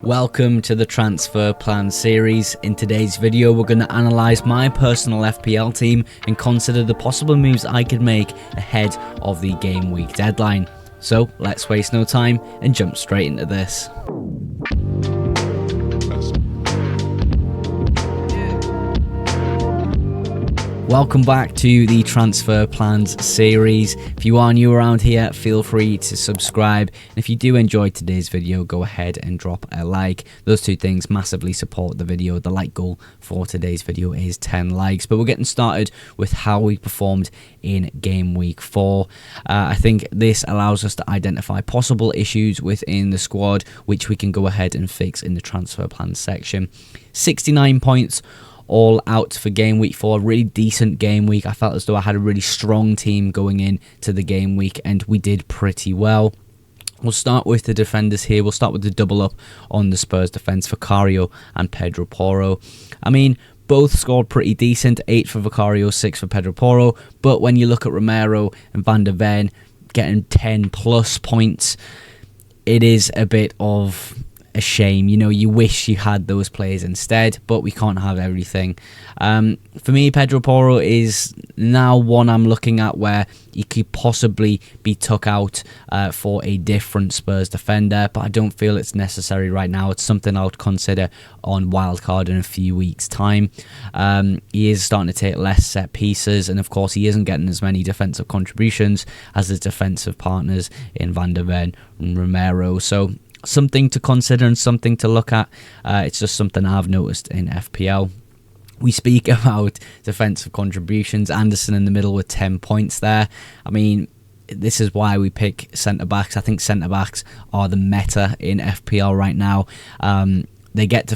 Welcome to the Transfer Plan series. In today's video, we're going to analyse my personal FPL team and consider the possible moves I could make ahead of the game week deadline. So let's waste no time and jump straight into this. Welcome back to the Transfer Plans series. If you are new around here, feel free to subscribe. And if you do enjoy today's video, go ahead and drop a like. Those two things massively support the video. The like goal for today's video is 10 likes. But we're getting started with how we performed in game week 4. I think this allows us to identify possible issues within the squad, which we can go ahead and fix in the Transfer Plans section. 69 points. All out for game week 4, really decent game week. I felt as though I had a really strong team going into the game week, and we did pretty well. We'll start with the defenders here. We'll start with the double up on the Spurs defence, Vicario and Pedro Porro. I mean, both scored pretty decent, 8 for Vicario, 6 for Pedro Porro, but when you look at Romero and Van der Ven getting 10 plus points, it is a bit of a shame. You know, you wish you had those players instead, but we can't have everything. For me, Pedro Porro is now one I'm looking at where he could possibly be took out for a different Spurs defender, but I don't feel it's necessary right now. It's something I would consider on wildcard in a few weeks' time. He is starting to take less set pieces, and of course he isn't getting as many defensive contributions as his defensive partners in Van der Ven and Romero. So something to consider and something to look at. It's just something I've noticed in FPL. We speak about defensive contributions. Anderson in the middle with 10 points there. I mean, this is why we pick centre-backs. I think centre-backs are the meta in FPL right now. They get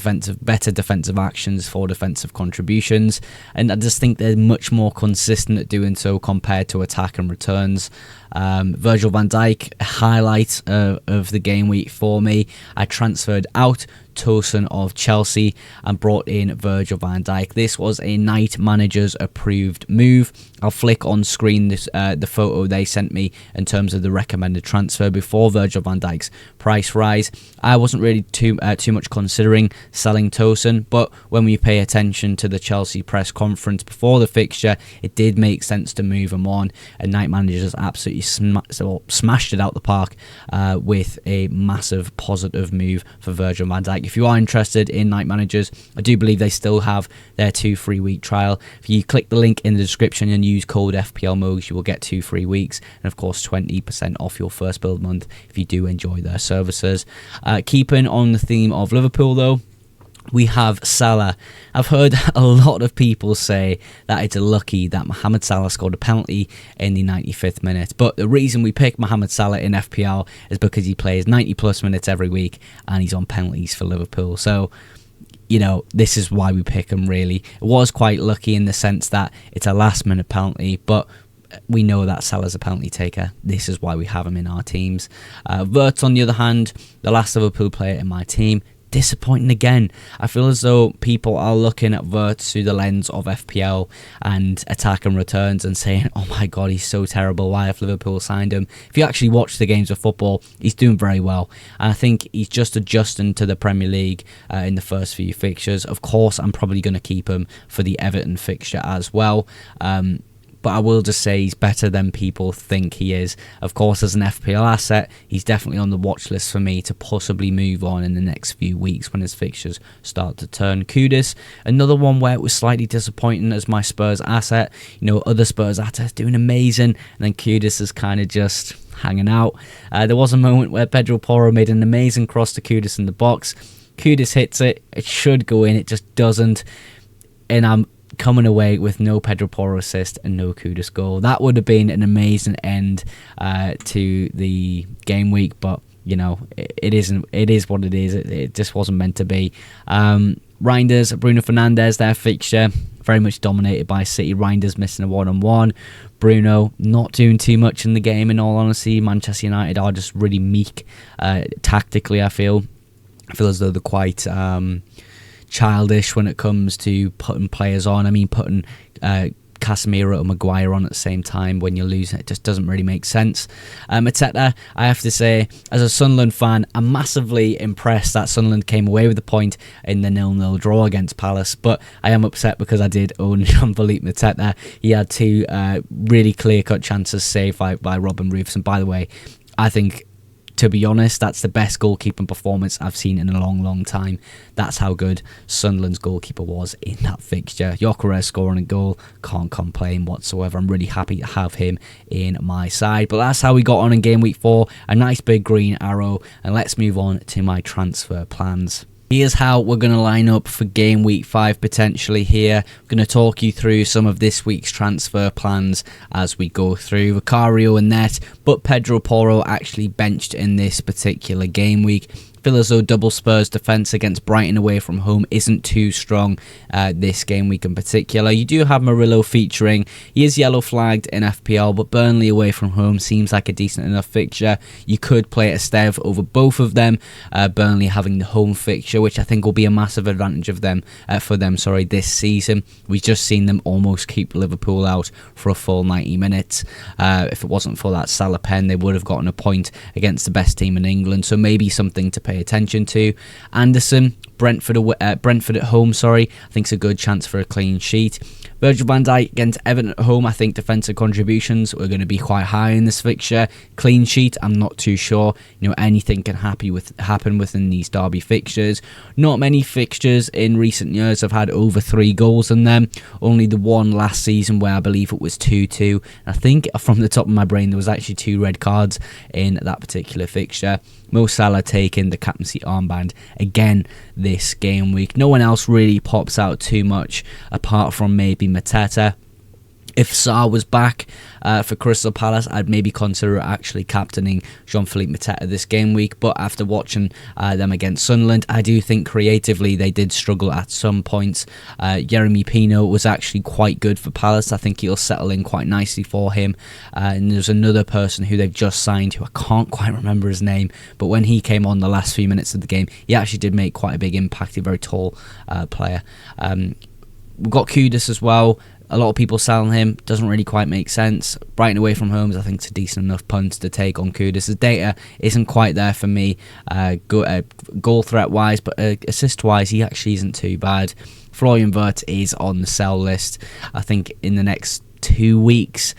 better defensive actions for defensive contributions, and I just think they're much more consistent at doing so compared to attack and returns. Virgil van Dijk, highlight of the game week for me. I transferred out Tosin of Chelsea and brought in Virgil van Dijk. This was a Night Manager's approved move. I'll flick on screen this the photo they sent me in terms of the recommended transfer before Virgil van Dijk's price rise. I wasn't really too much considering selling Tosin, but when we pay attention to the Chelsea press conference before the fixture, it did make sense to move him on, and Night Manager's absolutely smashed it out the park with a massive positive move for Virgil van Dijk. If you are interested in Night Managers, I do believe they still have their 2 free week trial. If you click the link in the description and use code FPLMOGS, you will get 2 free weeks, and of course 20% off your first build month if you do enjoy their services. Keeping on the theme of Liverpool though, we have Salah. I've heard a lot of people say that it's lucky that Mohamed Salah scored a penalty in the 95th minute. But the reason we pick Mohamed Salah in FPL is because he plays 90 plus minutes every week and he's on penalties for Liverpool. So, you know, this is why we pick him really. It was quite lucky in the sense that it's a last minute penalty, but we know that Salah's a penalty taker. This is why we have him in our teams. Wirtz, on the other hand, the last Liverpool player in my team, disappointing again. I feel as though people are looking at Wirtz through the lens of FPL and attack and returns and saying, oh my god, he's so terrible, why have Liverpool signed him? If you actually watch the games of football, he's doing very well, and I think he's just adjusting to the Premier League in the first few fixtures. Of course, I'm probably going to keep him for the Everton fixture as well. But I will just say he's better than people think he is. Of course, as an FPL asset, he's definitely on the watch list for me to possibly move on in the next few weeks when his fixtures start to turn. Kudus, another one where it was slightly disappointing as my Spurs asset. You know, other Spurs assets doing amazing, and then Kudus is kind of just hanging out. There was a moment where Pedro Porro made an amazing cross to Kudus in the box. Kudus hits it. It should go in. It just doesn't. And I'm coming away with no Pedro Porro assist and no Kudus goal. That would have been an amazing end to the game week, but you know, it isn't. It is what it is. It just wasn't meant to be. Reinders, Bruno Fernandes, their fixture very much dominated by City. Reinders missing a 1-on-1. Bruno not doing too much in the game, in all honesty. Manchester United are just really meek tactically, I feel as though they're quite childish when it comes to putting players on. I mean, putting Casemiro and Maguire on at the same time when you lose. It just doesn't really make sense. Mateta, I have to say, as a Sunderland fan, I'm massively impressed that Sunderland came away with the point in the 0-0 draw against Palace, but I am upset because I did own Jean-Philippe Mateta. He had two really clear-cut chances saved by Robin Roofs, and by the way, I think, to be honest, that's the best goalkeeping performance I've seen in a long time. That's how good Sunderland's goalkeeper was in that fixture. Gyökeres scoring a goal, can't complain whatsoever. I'm really happy to have him in my side. But that's how we got on in game week 4. A nice big green arrow. And let's move on to my transfer plans. Here's how we're going to line up for game week 5 potentially here. I'm going to talk you through some of this week's transfer plans as we go through. Vicario and net, but Pedro Porro actually benched in this particular game week. Feel as though double Spurs defence against Brighton away from home isn't too strong this game week in particular. You do have Murillo featuring. He is yellow flagged in FPL, but Burnley away from home seems like a decent enough fixture. You could play Esteve over both of them. Burnley having the home fixture, which I think will be a massive advantage of them for them this season. We've just seen them almost keep Liverpool out for a full 90 minutes. If it wasn't for that Salah pen, they would have gotten a point against the best team in England, so maybe something to pay attention to. Anderson, Brentford at home, I think it's a good chance for a clean sheet. Virgil van Dijk against Everton at home. I think defensive contributions are going to be quite high in this fixture. Clean sheet, I'm not too sure. Anything can happen within these derby fixtures. Not many fixtures in recent years have had over 3 goals in them. Only the one last season where I believe it was 2-2. I think from the top of my brain there was actually 2 red cards in that particular fixture. Mo Salah taking the captaincy armband again this game week. No one else really pops out too much apart from maybe Mateta. If Sarr was back for Crystal Palace, I'd maybe consider actually captaining Jean-Philippe Mateta this game week. But after watching them against Sunderland, I do think creatively they did struggle at some points. Yeremy Pino was actually quite good for Palace. I think he'll settle in quite nicely for him. And there's another person who they've just signed who I can't quite remember his name. But when he came on the last few minutes of the game, he actually did make quite a big impact. A very tall player. We've got Kudus as well. A lot of people selling him, doesn't really quite make sense. Brighton away from home, I think it's a decent enough punt to take on Kudus. The data isn't quite there for me, goal threat wise, but assist wise, he actually isn't too bad. Florian Wirtz is on the sell list. I think in the next 2 weeks,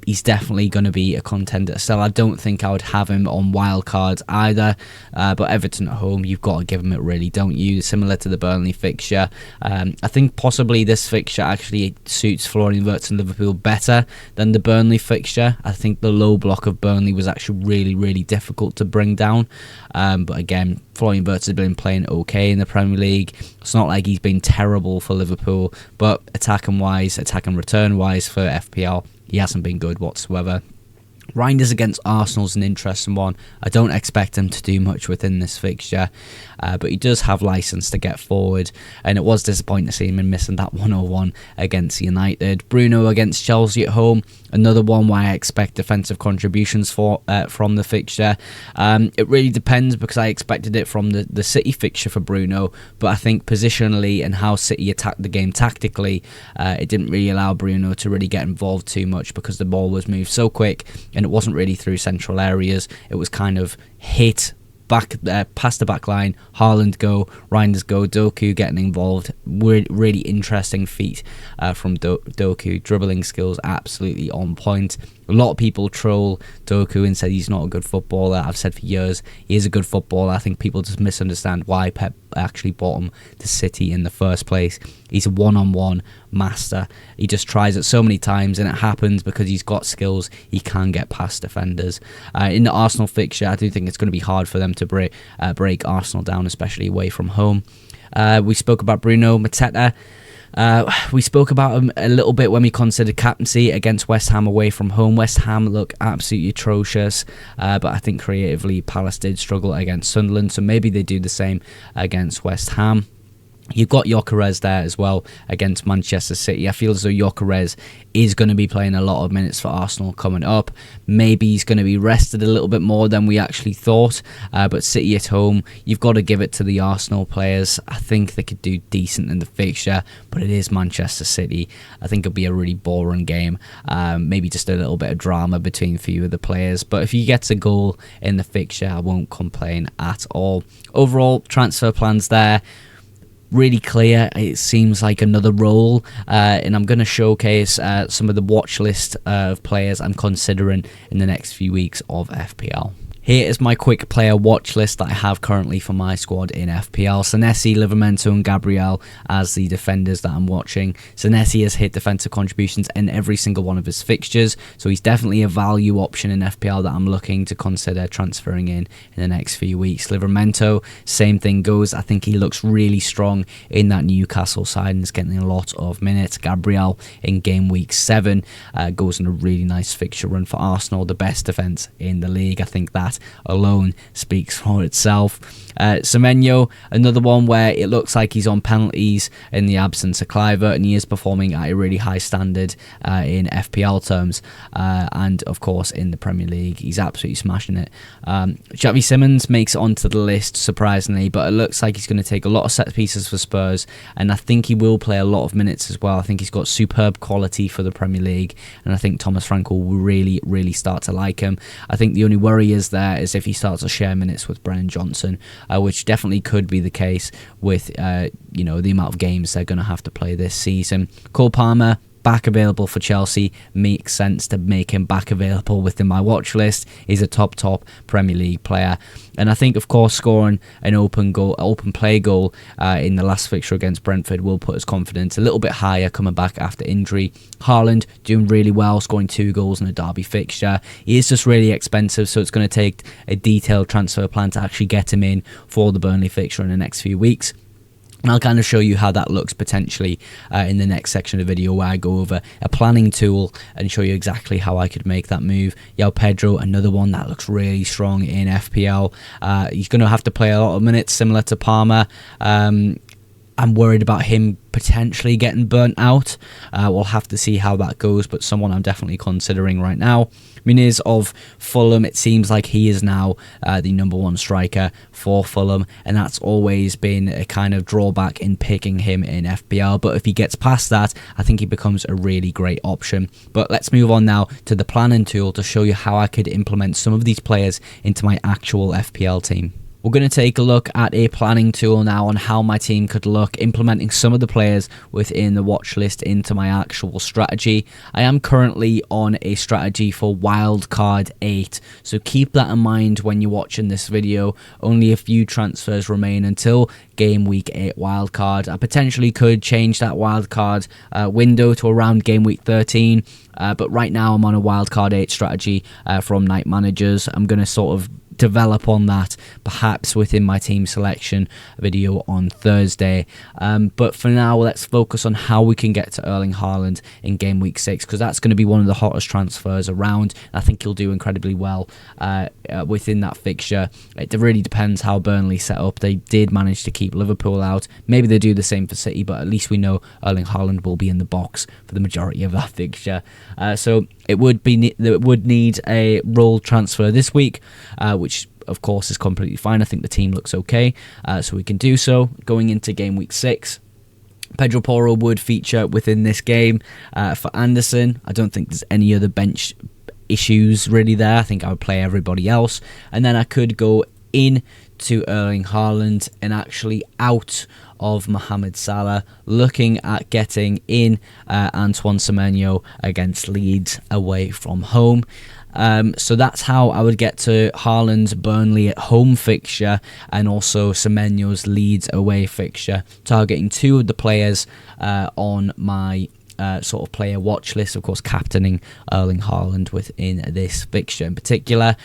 he's definitely going to be a contender to sell. I don't think I would have him on wild cards either. But Everton at home, you've got to give him it really, don't you? Similar to the Burnley fixture. I think possibly this fixture actually suits Florian Wirtz and Liverpool better than the Burnley fixture. I think the low block of Burnley was actually really difficult to bring down. But again, Florian Wirtz has been playing okay in the Premier League. It's not like he's been terrible for Liverpool, but attack and return wise for FPL, he hasn't been good whatsoever. Reinders against Arsenal is an interesting one. I don't expect him to do much within this fixture, but he does have license to get forward, and it was disappointing to see him in missing that 101 against United. Bruno against Chelsea at home, another one where I expect defensive contributions from the fixture. It really depends because I expected it from the City fixture for Bruno, but I think positionally and how City attacked the game tactically, it didn't really allow Bruno to really get involved too much because the ball was moved so quick, and it wasn't really through central areas. It was kind of hit back past the back line. Haaland go, Reinders go, Doku getting involved. Really interesting feat from Doku. Dribbling skills absolutely on point. A lot of people troll Doku and say he's not a good footballer. I've said for years he is a good footballer. I think people just misunderstand why Pep actually bought him to City in the first place. He's a one-on-one master. He just tries it so many times, and it happens because he's got skills. He can get past defenders. In the Arsenal fixture, I do think it's going to be hard for them to break Arsenal down, especially away from home. We spoke about Bruno Mateta. We spoke about him a little bit when we considered captaincy against West Ham away from home. West Ham look absolutely atrocious, but I think creatively Palace did struggle against Sunderland, so maybe they do the same against West Ham. You've got Gyökeres there as well against Manchester City. I feel as though Gyökeres is going to be playing a lot of minutes for Arsenal coming up. Maybe he's going to be rested a little bit more than we actually thought. But City at home, you've got to give it to the Arsenal players. I think they could do decent in the fixture, but it is Manchester City. I think it'll be a really boring game. Maybe just a little bit of drama between a few of the players. But if he gets a goal in the fixture, I won't complain at all. Overall, transfer plans there. Really clear. It seems like another role, and I'm going to showcase some of the watch list of players I'm considering in the next few weeks of FPL. Here is my quick player watch list that I have currently for my squad in FPL. Senesi, Livramento and Gabriel as the defenders that I'm watching. Senesi has hit defensive contributions in every single one of his fixtures, so he's definitely a value option in FPL that I'm looking to consider transferring in the next few weeks. Livramento, same thing goes. I think he looks really strong in that Newcastle side and is getting a lot of minutes. Gabriel in game week 7 goes on a really nice fixture run for Arsenal, the best defence in the league. I think that alone speaks for itself. Semenyo, another one where it looks like he's on penalties in the absence of Cliver, and he is performing at a really high standard in FPL terms, and of course in the Premier League he's absolutely smashing it. Xavi Simons makes it onto the list surprisingly, but it looks like he's going to take a lot of set pieces for Spurs, and I think he will play a lot of minutes as well. I think he's got superb quality for the Premier League, and I think Thomas Frankel will really start to like him. I think the only worry is there is if he starts to share minutes with Brennan Johnson, which definitely could be the case with you know, the amount of games they're going to have to play this season. Cole Palmer, back available for Chelsea, makes sense to make him back available within my watch list. He's a top Premier League player, and I think of course scoring an open play goal in the last fixture against Brentford will put his confidence a little bit higher coming back after injury. Haaland doing really well, scoring 2 goals in a derby fixture. He is just really expensive, so it's going to take a detailed transfer plan to actually get him in for the Burnley fixture in the next few weeks. And I'll kind of show you how that looks potentially in the next section of the video, where I go over a planning tool and show you exactly how I could make that move. João Pedro, another one that looks really strong in FPL. He's going to have to play a lot of minutes, similar to Palmer. I'm worried about him potentially getting burnt out. We'll have to see how that goes, but someone I'm definitely considering right now. Muniz of Fulham, it seems like he is now the #1 striker for Fulham, and that's always been a kind of drawback in picking him in FPL, but if he gets past that, I think he becomes a really great option. But let's move on now to the planning tool to show you how I could implement some of these players into my actual FPL team. We're going to take a look at a planning tool now on how my team could look, implementing some of the players within the watch list into my actual strategy. I am currently on a strategy for wildcard 8, so keep that in mind when you're watching this video. Only a few transfers remain until game week 8 wildcard. I potentially could change that wildcard window to around game week 13, but right now I'm on a wildcard 8 strategy from Night Managers. I'm going to sort of develop on that perhaps within my team selection video on Thursday, but for now let's focus on how we can get to Erling Haaland in game week 6, because that's going to be one of the hottest transfers around. I think he'll do incredibly well within that fixture. It really depends how Burnley set up. They did manage to keep Liverpool out. Maybe they do the same for City, but at least we know Erling Haaland will be in the box for the majority of that fixture. So it would need a role transfer this week, which of course is completely fine. I think the team looks okay, so we can do so. Going into game week 6, Pedro Porro would feature within this game. For Anderson, I don't think there's any other bench issues really there. I think I would play everybody else, and then I could go in to Erling Haaland and actually out of Mohamed Salah, looking at getting in Antoine Semenyo against Leeds away from home. So that's how I would get to Haaland's Burnley at home fixture and also Semenyo's Leeds away fixture, targeting 2 of the players on my sort of player watch list. Of course, captaining Erling Haaland within this fixture in particular.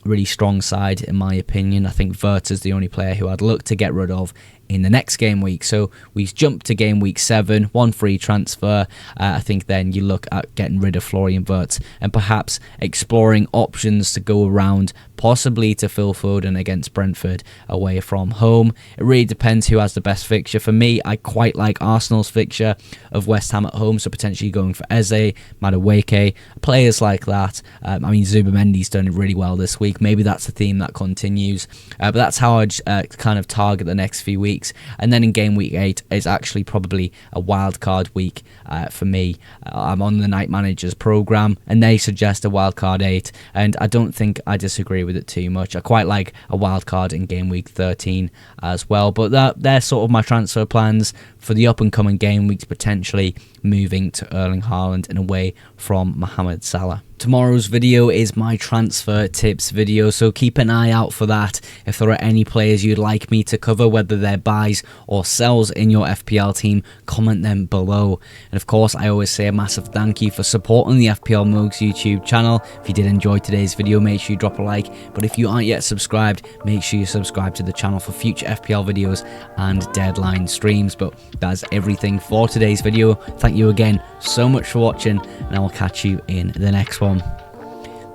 Really strong side in my opinion. I think Werther's the only player who I'd look to get rid of in the next game week. So we jump to game week 7, 1 free transfer. I think then you look at getting rid of Florian Wirtz and perhaps exploring options to go around, possibly to Phil Foden against Brentford away from home. It really depends who has the best fixture. For me, I quite like Arsenal's fixture of West Ham at home, so potentially going for Eze, Madueke, players like that. I mean, Zubamendi's done really well this week. Maybe that's a theme that continues. But that's how I'd kind of target the next few weeks. And then in game week 8 is actually probably a wild card week for me. I'm on the Night Managers program, and they suggest a wild card 8, and I don't think I disagree with it too much. I quite like a wild card in game week 13 as well, but they're sort of my transfer plans for the up and coming game weeks, potentially moving to Erling Haaland and away from Mohamed Salah. Tomorrow's video is my transfer tips video, so keep an eye out for that. If there are any players you'd like me to cover, whether they're buys or sells in your FPL team, comment them below. And of course, I always say a massive thank you for supporting the FPL Mugs YouTube channel. If you did enjoy today's video, make sure you drop a like. But if you aren't yet subscribed, make sure you subscribe to the channel for future FPL videos and deadline streams. But that's everything for today's video. Thank you again so much for watching, and I will catch you in the next one.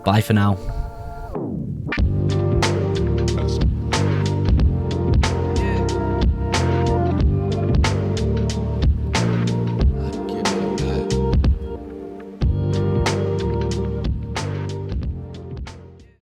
Bye for now.